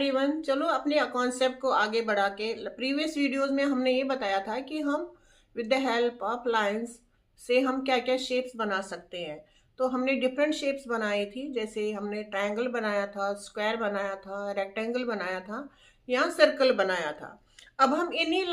Everyone, चलो अपने concept को आगे बढ़ा के प्रीवियस वीडियोस में हमने ये बताया था कि हम with the help of lines से हम क्या क्या शेप्स बना सकते हैं। तो हमने डिफरेंट शेप्स बनाई थी, जैसे हमने ट्रायंगल बनाया था, स्क्वायर बनाया था, रेक्टेंगल बनाया था या सर्कल बनाया था। अब हम इन्हीं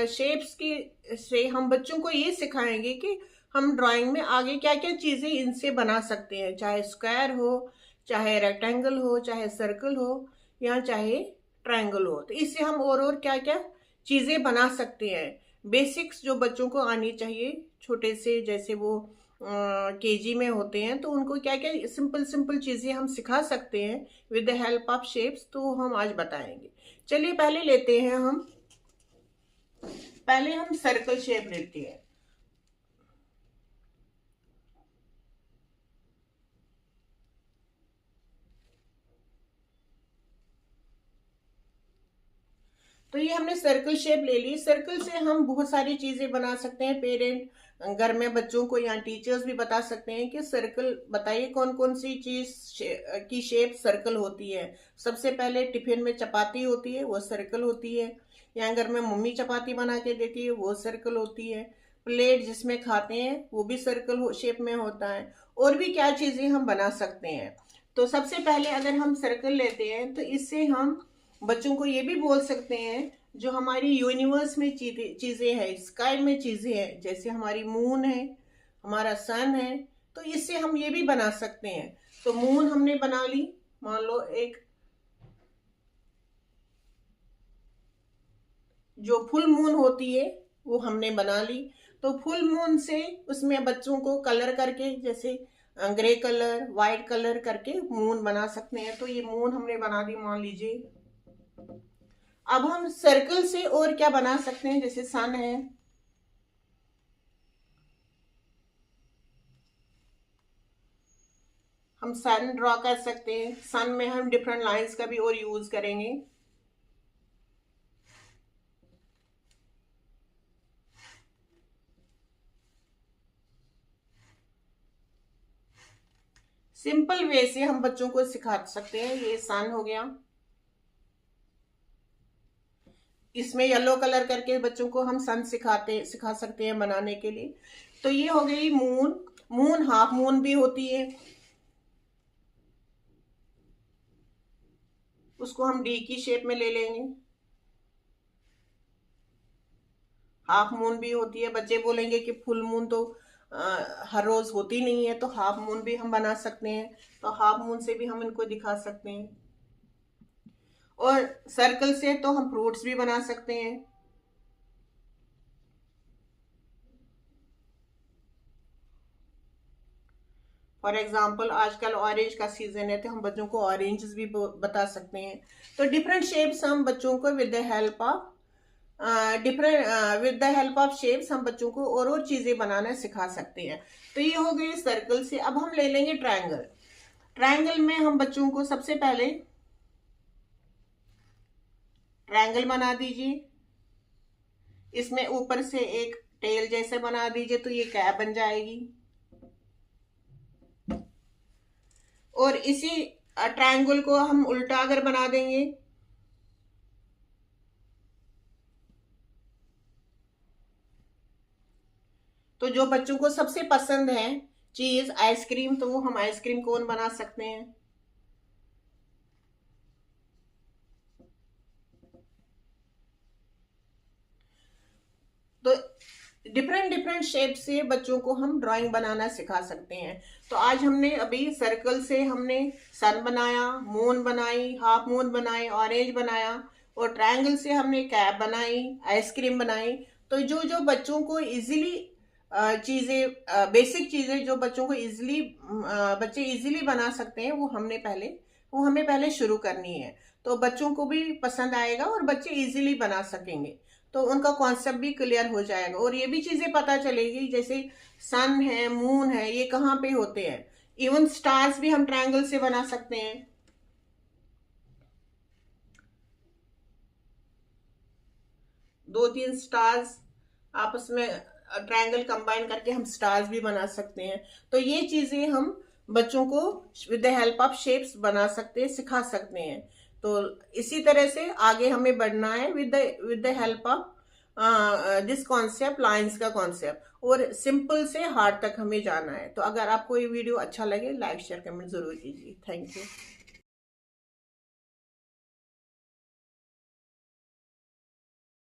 शेप्स की से हम बच्चों को ये सिखाएंगे कि हम ड्राइंग में आगे क्या क्या चीज़ें इनसे बना सकते हैं, चाहे स्क्वायर हो, चाहे रेक्टेंगल हो, चाहे सर्कल हो या चाहे ट्रायंगल हो। तो इससे हम और क्या क्या चीज़ें बना सकते हैं। बेसिक्स जो बच्चों को आनी चाहिए छोटे से, जैसे वो केजी में होते हैं, तो उनको क्या क्या सिंपल सिंपल चीज़ें हम सिखा सकते हैं with the help of shapes, तो हम आज बताएंगे। चलिए पहले लेते हैं पहले हम सर्कल शेप लेते हैं। तो ये हमने सर्कल शेप ले ली। सर्कल से हम बहुत सारी चीजें बना सकते हैं। पेरेंट घर में बच्चों को या टीचर्स भी बता सकते हैं कि सर्कल बताइए कौन कौन सी चीज की शेप सर्कल होती है। सबसे पहले टिफिन में चपाती होती है, वो सर्कल होती है। या घर में मम्मी चपाती बना के देती है, वो सर्कल होती है। प्लेट जिसमें खाते हैं वो भी सर्कल शेप में होता है। और भी क्या चीजें हम बना सकते हैं। तो सबसे पहले अगर हम सर्कल लेते हैं तो इससे हम बच्चों को ये भी बोल सकते हैं जो हमारी यूनिवर्स में चीजें हैं, स्काई में चीजें हैं, जैसे हमारी मून है, हमारा सन है, तो इससे हम ये भी बना सकते हैं। तो मून हमने बना ली, मान लो एक जो फुल मून होती है वो हमने बना ली। तो फुल मून से उसमें बच्चों को कलर करके, जैसे ग्रे कलर, व्हाइट कलर करके मून बना सकते हैं। तो ये मून हमने बना दी, मान लीजिए। अब हम सर्कल से और क्या बना सकते हैं, जैसे सन है, हम सन ड्रॉ कर सकते हैं। सन में हम डिफरेंट लाइंस का भी और यूज करेंगे। सिंपल वे से हम बच्चों को सिखा सकते हैं। ये सन हो गया, इसमें येलो कलर करके बच्चों को हम सन सिखा सकते हैं बनाने के लिए। तो ये हो गई मून। मून हाफ मून भी होती है, उसको हम डी की शेप में ले लेंगे। हाफ मून भी होती है। बच्चे बोलेंगे कि फुल मून तो हर रोज होती नहीं है, तो हाफ मून भी हम बना सकते हैं। तो हाफ मून से भी हम इनको दिखा सकते हैं। और सर्कल से तो हम फ्रूट्स भी बना सकते हैं। फॉर एग्जाम्पल आजकल ऑरेंज का सीजन है, तो हम बच्चों को ऑरेंज भी बता सकते हैं। तो डिफरेंट शेप्स हम बच्चों को with the help of shapes हम बच्चों को और चीजें बनाना सिखा सकते हैं। तो ये हो गई सर्कल से। अब हम ले लेंगे ट्रायंगल। ट्रायंगल में हम बच्चों को सबसे पहले ट्रायंगल बना दीजिए। इसमें ऊपर से एक टेल जैसे बना दीजिए, तो ये कैप बन जाएगी। और इसी ट्रायंगल को हम उल्टा अगर बना देंगे, तो जो बच्चों को सबसे पसंद है चीज आइसक्रीम, तो वो हम आइसक्रीम कोन बना सकते हैं। तो डिफरेंट डिफरेंट शेप से बच्चों को हम ड्राइंग बनाना सिखा सकते हैं। तो आज हमने अभी सर्कल से हमने सन बनाया, मून बनाई, हाफ मून बनाई, ऑरेंज बनाया, और ट्रायंगल से हमने कैप बनाई, आइसक्रीम बनाई। तो जो जो बच्चों को इजीली चीजें, बेसिक चीजें जो बच्चों को इजीली बच्चे इजीली बना सकते हैं, वो हमें पहले शुरू करनी है। तो बच्चों को भी पसंद आएगा और बच्चे इजीली बना सकेंगे। तो उनका कॉन्सेप्ट भी क्लियर हो जाएगा और ये भी चीजें पता चलेगी, जैसे सन है, मून है, ये कहाँ पे होते हैं। इवन स्टार्स भी हम ट्रायंगल से बना सकते हैं। दो तीन स्टार्स आपस में ट्रायंगल कंबाइन करके हम स्टार्स भी बना सकते हैं। तो ये चीजें हम बच्चों को with the help of shapes बना सकते हैं, सिखा सकते हैं। तो इसी तरह से आगे हमें बढ़ना है with the help of this concept, lines का कॉन्सेप्ट, और सिंपल से हार्ड तक हमें जाना है। तो अगर आपको ये वीडियो अच्छा लगे, लाइक शेयर कमेंट जरूर कीजिए। Thank you.